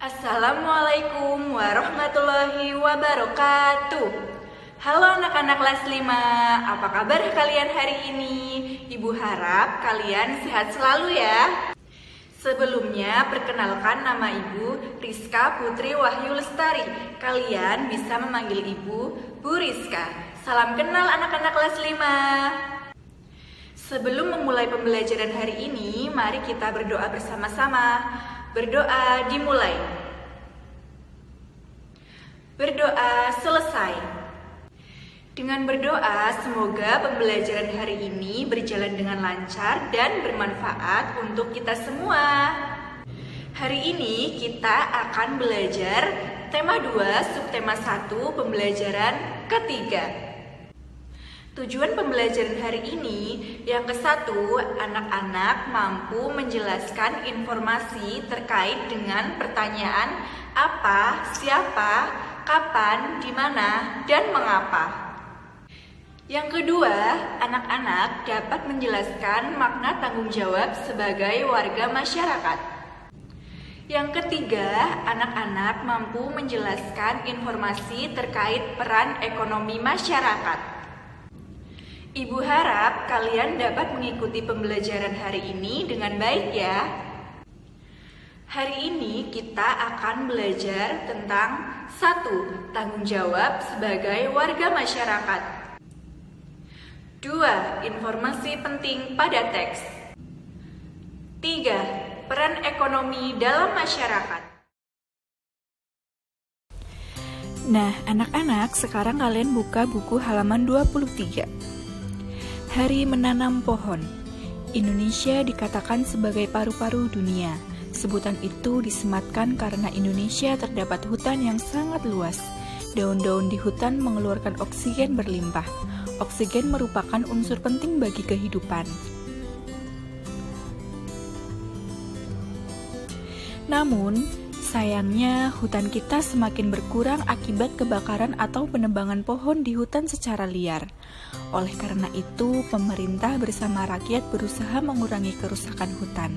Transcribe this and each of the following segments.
Assalamualaikum warahmatullahi wabarakatuh. Halo anak-anak kelas 5, apa kabar kalian hari ini? Ibu harap kalian sehat selalu ya. Sebelumnya, perkenalkan nama Ibu Rizka Putri Wahyu Lestari. Kalian bisa memanggil Ibu Bu Rizka. Salam kenal anak-anak kelas 5. Sebelum memulai pembelajaran hari ini, mari kita berdoa bersama-sama. Berdoa dimulai. Berdoa selesai. Dengan berdoa, semoga pembelajaran hari ini berjalan dengan lancar dan bermanfaat untuk kita semua. Hari ini kita akan belajar tema 2, subtema 1, pembelajaran ketiga. Tujuan pembelajaran hari ini yang ke-1, anak-anak mampu menjelaskan informasi terkait dengan pertanyaan apa, siapa, kapan, di mana, dan mengapa. Yang kedua, anak-anak dapat menjelaskan makna tanggung jawab sebagai warga masyarakat. Yang ketiga, anak-anak mampu menjelaskan informasi terkait peran ekonomi masyarakat. Ibu harap kalian dapat mengikuti pembelajaran hari ini dengan baik ya. Hari ini kita akan belajar tentang 1. Tanggung jawab sebagai warga masyarakat. 2. Informasi penting pada teks. 3. Peran ekonomi dalam masyarakat. Nah, anak-anak, sekarang kalian buka buku halaman 23. Hari menanam pohon. Indonesia dikatakan sebagai paru-paru dunia. Sebutan itu disematkan karena Indonesia terdapat hutan yang sangat luas. Daun-daun di hutan mengeluarkan oksigen berlimpah. Oksigen merupakan unsur penting bagi kehidupan. Namun, sayangnya hutan kita semakin berkurang akibat kebakaran atau penebangan pohon di hutan secara liar. Oleh karena itu, pemerintah bersama rakyat berusaha mengurangi kerusakan hutan.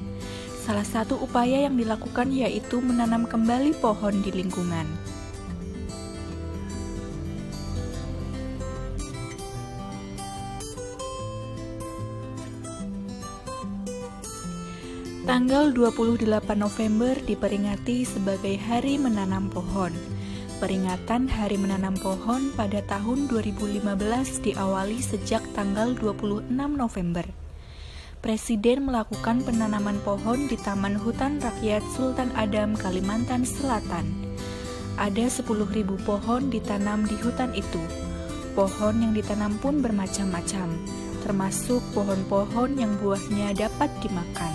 Salah satu upaya yang dilakukan yaitu menanam kembali pohon di lingkungan. Tanggal 28 November diperingati sebagai Hari Menanam Pohon. Peringatan Hari Menanam Pohon pada tahun 2015 diawali sejak tanggal 26 November. Presiden melakukan penanaman pohon di Taman Hutan Rakyat Sultan Adam, Kalimantan Selatan. Ada 10.000 pohon ditanam di hutan itu. Pohon yang ditanam pun bermacam-macam, termasuk pohon-pohon yang buahnya dapat dimakan.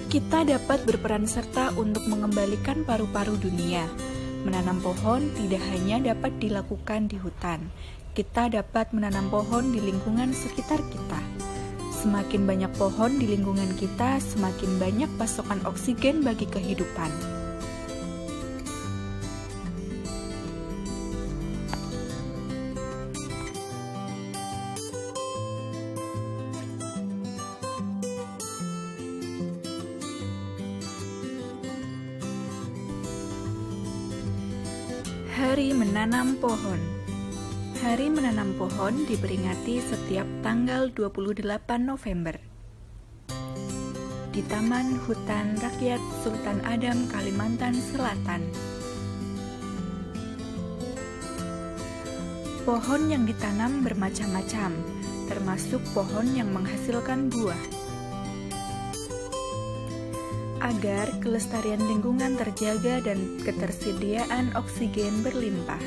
Kita dapat berperan serta untuk mengembalikan paru-paru dunia. Menanam pohon tidak hanya dapat dilakukan di hutan. Kita dapat menanam pohon di lingkungan sekitar kita. Semakin banyak pohon di lingkungan kita, semakin banyak pasokan oksigen bagi kehidupan. Hari Menanam Pohon. Hari Menanam Pohon diperingati setiap tanggal 28 November. Di Taman Hutan Rakyat Sultan Adam, Kalimantan Selatan. Pohon yang ditanam bermacam-macam, termasuk pohon yang menghasilkan buah. Agar kelestarian lingkungan terjaga dan ketersediaan oksigen berlimpah.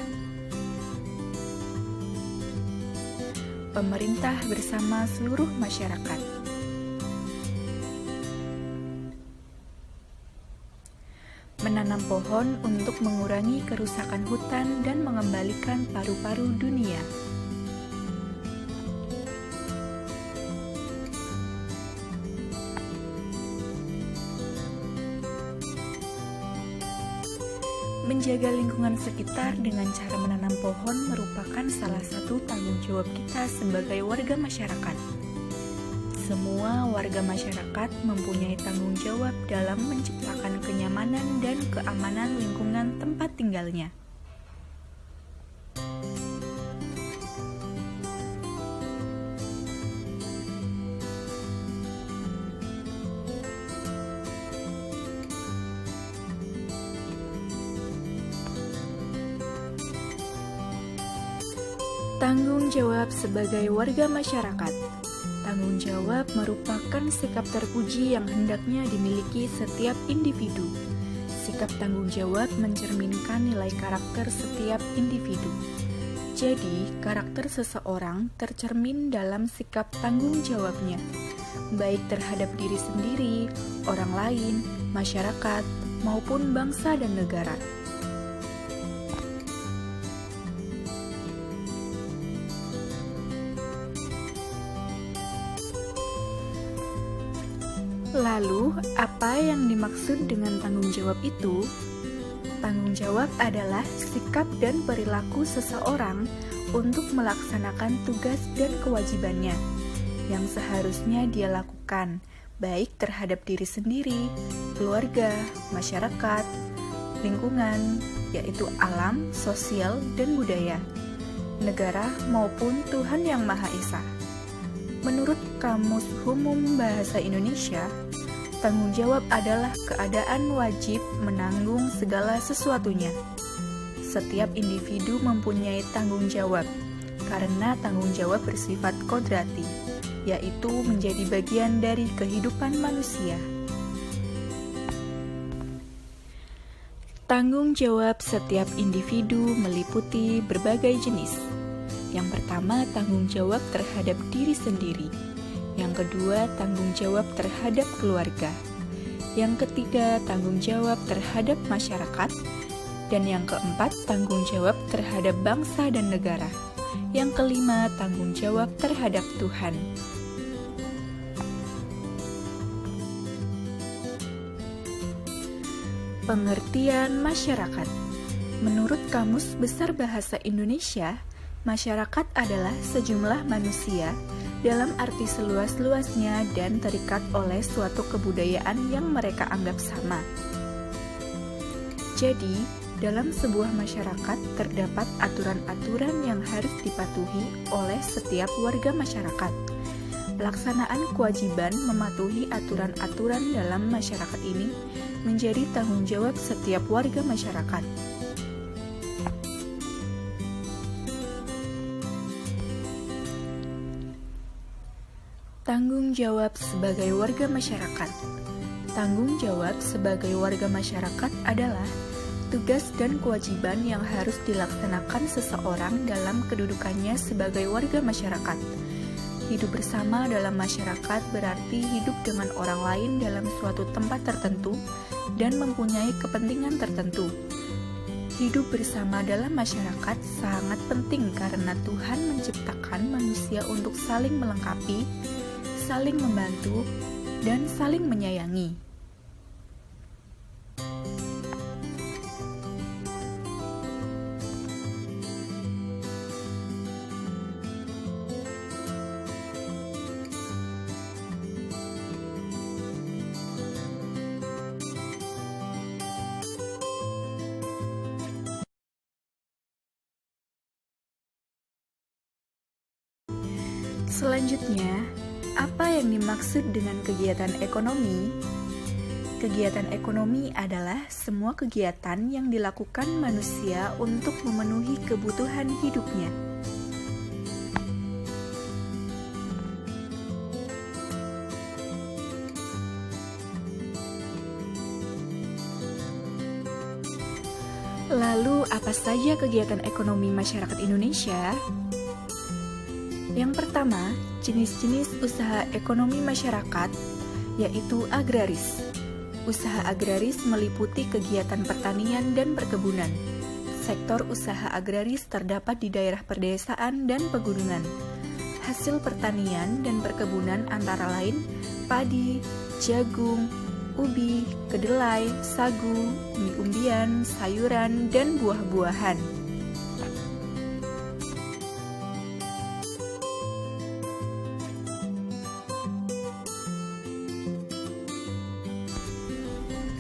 Pemerintah bersama seluruh masyarakat. Menanam pohon untuk mengurangi kerusakan hutan dan mengembalikan paru-paru dunia. Menjaga lingkungan sekitar dengan cara menanam pohon merupakan salah satu tanggung jawab kita sebagai warga masyarakat. Semua warga masyarakat mempunyai tanggung jawab dalam menciptakan kenyamanan dan keamanan lingkungan tempat tinggalnya. Tanggung jawab sebagai warga masyarakat. Tanggung jawab merupakan sikap terpuji yang hendaknya dimiliki setiap individu. Sikap tanggung jawab mencerminkan nilai karakter setiap individu. Jadi, karakter seseorang tercermin dalam sikap tanggung jawabnya, baik terhadap diri sendiri, orang lain, masyarakat, maupun bangsa dan negara. Lalu, apa yang dimaksud dengan tanggung jawab itu? Tanggung jawab adalah sikap dan perilaku seseorang untuk melaksanakan tugas dan kewajibannya yang seharusnya dia lakukan, baik terhadap diri sendiri, keluarga, masyarakat, lingkungan, yaitu alam, sosial, dan budaya, negara, maupun Tuhan Yang Maha Esa. Menurut Kamus Umum Bahasa Indonesia, tanggung jawab adalah keadaan wajib menanggung segala sesuatunya. Setiap individu mempunyai tanggung jawab, karena tanggung jawab bersifat kodrati, yaitu menjadi bagian dari kehidupan manusia. Tanggung jawab setiap individu meliputi berbagai jenis. Yang pertama, tanggung jawab terhadap diri sendiri. Yang kedua, tanggung jawab terhadap keluarga. Yang ketiga, tanggung jawab terhadap masyarakat. Dan yang keempat, tanggung jawab terhadap bangsa dan negara. Yang kelima, tanggung jawab terhadap Tuhan. Pengertian masyarakat. Menurut Kamus Besar Bahasa Indonesia, masyarakat adalah sejumlah manusia dalam arti seluas-luasnya dan terikat oleh suatu kebudayaan yang mereka anggap sama. Jadi, dalam sebuah masyarakat terdapat aturan-aturan yang harus dipatuhi oleh setiap warga masyarakat. Pelaksanaan kewajiban mematuhi aturan-aturan dalam masyarakat ini menjadi tanggung jawab setiap warga masyarakat. Tanggung jawab sebagai warga masyarakat. Tanggung jawab sebagai warga masyarakat adalah tugas dan kewajiban yang harus dilaksanakan seseorang dalam kedudukannya sebagai warga masyarakat. Hidup bersama dalam masyarakat berarti hidup dengan orang lain dalam suatu tempat tertentu dan mempunyai kepentingan tertentu. Hidup bersama dalam masyarakat sangat penting karena Tuhan menciptakan manusia untuk saling melengkapi, saling membantu, dan saling menyayangi. Selanjutnya, apa yang dimaksud dengan kegiatan ekonomi? Kegiatan ekonomi adalah semua kegiatan yang dilakukan manusia untuk memenuhi kebutuhan hidupnya. Lalu, apa saja kegiatan ekonomi masyarakat Indonesia? Yang pertama, jenis-jenis usaha ekonomi masyarakat, yaitu agraris. Usaha agraris meliputi kegiatan pertanian dan perkebunan. Sektor usaha agraris terdapat di daerah perdesaan dan pegunungan. Hasil pertanian dan perkebunan antara lain padi, jagung, ubi, kedelai, sagu, mie umbian, sayuran, dan buah-buahan.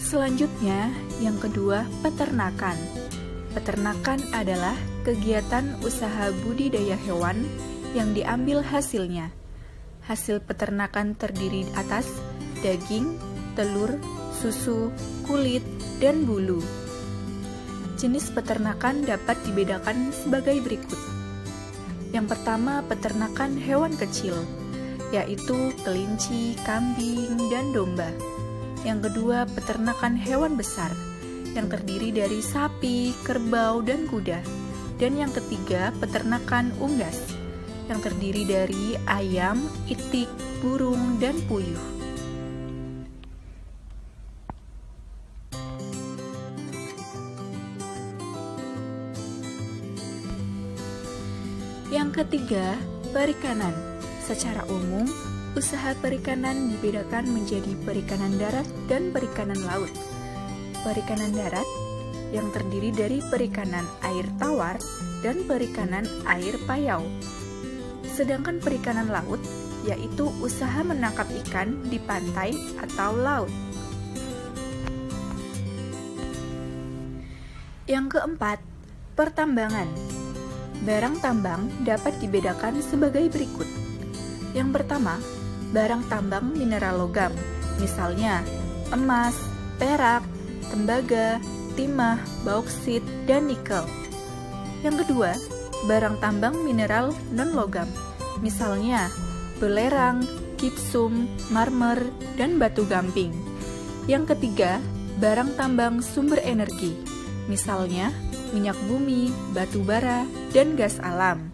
Selanjutnya, yang kedua, peternakan. Peternakan adalah kegiatan usaha budidaya hewan yang diambil hasilnya. Hasil peternakan terdiri atas daging, telur, susu, kulit, dan bulu. Jenis peternakan dapat dibedakan sebagai berikut. Yang pertama, peternakan hewan kecil, yaitu kelinci, kambing, dan domba. Yang kedua, peternakan hewan besar, yang terdiri dari sapi, kerbau, dan kuda. Dan yang ketiga, peternakan unggas, yang terdiri dari ayam, itik, burung, dan puyuh. Yang ketiga, perikanan. Secara umum, usaha perikanan dibedakan menjadi perikanan darat dan perikanan laut. Perikanan darat yang terdiri dari perikanan air tawar dan perikanan air payau. Sedangkan perikanan laut yaitu usaha menangkap ikan di pantai atau laut. Yang keempat, pertambangan. Barang tambang dapat dibedakan sebagai berikut. Yang pertama, barang tambang mineral logam, misalnya emas, perak, tembaga, timah, bauksit, dan nikel. Yang kedua, barang tambang mineral non-logam, misalnya belerang, gipsum, marmer, dan batu gamping. Yang ketiga, barang tambang sumber energi, misalnya minyak bumi, batu bara, dan gas alam.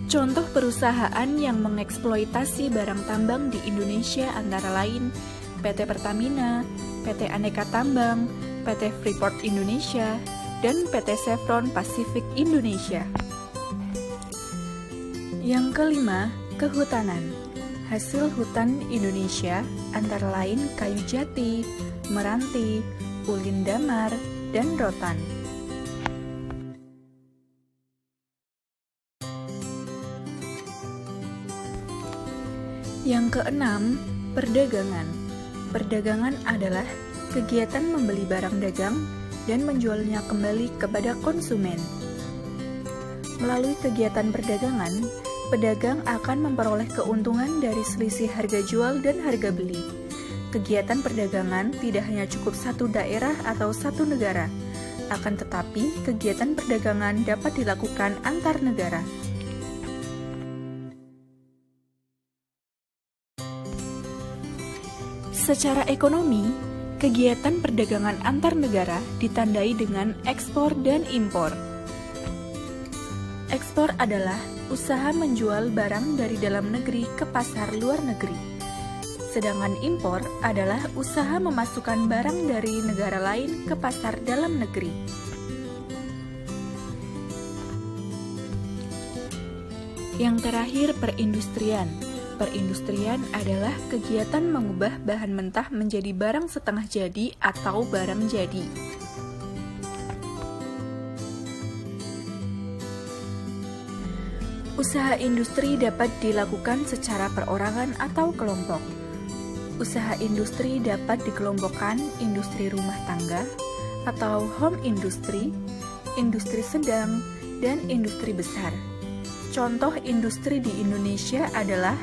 Contoh perusahaan yang mengeksploitasi barang tambang di Indonesia antara lain PT Pertamina, PT Aneka Tambang, PT Freeport Indonesia, dan PT Chevron Pacific Indonesia. Yang kelima, kehutanan. Hasil hutan Indonesia antara lain kayu jati, meranti, ulin damar, dan rotan. Yang keenam, perdagangan. Perdagangan adalah kegiatan membeli barang dagang dan menjualnya kembali kepada konsumen. Melalui kegiatan perdagangan, pedagang akan memperoleh keuntungan dari selisih harga jual dan harga beli. Kegiatan perdagangan tidak hanya cukup satu daerah atau satu negara, akan tetapi kegiatan perdagangan dapat dilakukan antar negara. Secara ekonomi, kegiatan perdagangan antar negara ditandai dengan ekspor dan impor. Ekspor adalah usaha menjual barang dari dalam negeri ke pasar luar negeri. Sedangkan impor adalah usaha memasukkan barang dari negara lain ke pasar dalam negeri. Yang terakhir, perindustrian. Perindustrian adalah kegiatan mengubah bahan mentah menjadi barang setengah jadi atau barang jadi. Usaha industri dapat dilakukan secara perorangan atau kelompok. Usaha industri dapat dikelompokkan industri rumah tangga atau home industry, industri sedang, dan industri besar. Contoh industri di Indonesia adalah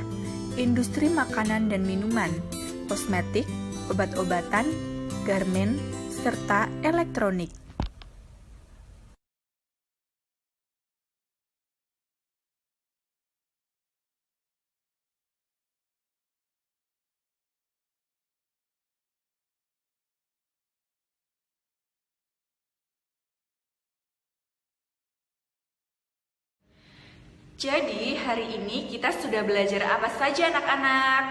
industri makanan dan minuman, kosmetik, obat-obatan, garmen, serta elektronik. Jadi, hari ini kita sudah belajar apa saja anak-anak?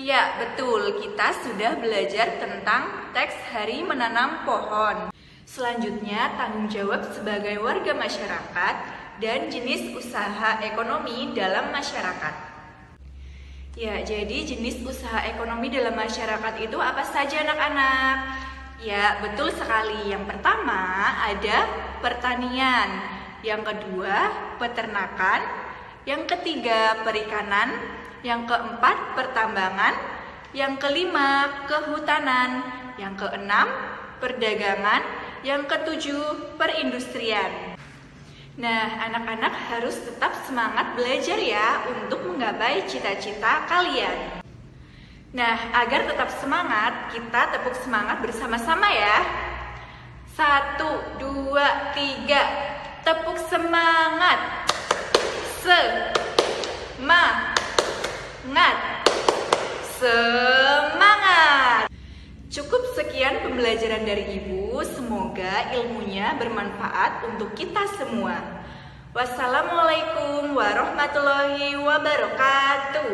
Ya, betul, kita sudah belajar tentang teks Hari Menanam Pohon. Selanjutnya, tanggung jawab sebagai warga masyarakat, dan jenis usaha ekonomi dalam masyarakat. Ya, jadi jenis usaha ekonomi dalam masyarakat itu apa saja anak-anak? Ya, betul sekali. Yang pertama ada pertanian, yang kedua peternakan, yang ketiga perikanan, yang keempat pertambangan, yang kelima kehutanan, yang keenam perdagangan, yang ketujuh perindustrian. Nah, anak-anak harus tetap semangat belajar ya untuk menggapai cita-cita kalian. Nah, agar tetap semangat, kita tepuk semangat bersama-sama ya. 1, 2, 3, tepuk semangat. Semangat. Cukup sekian pembelajaran dari Ibu, semoga ilmunya bermanfaat untuk kita semua. Wassalamualaikum warahmatullahi wabarakatuh.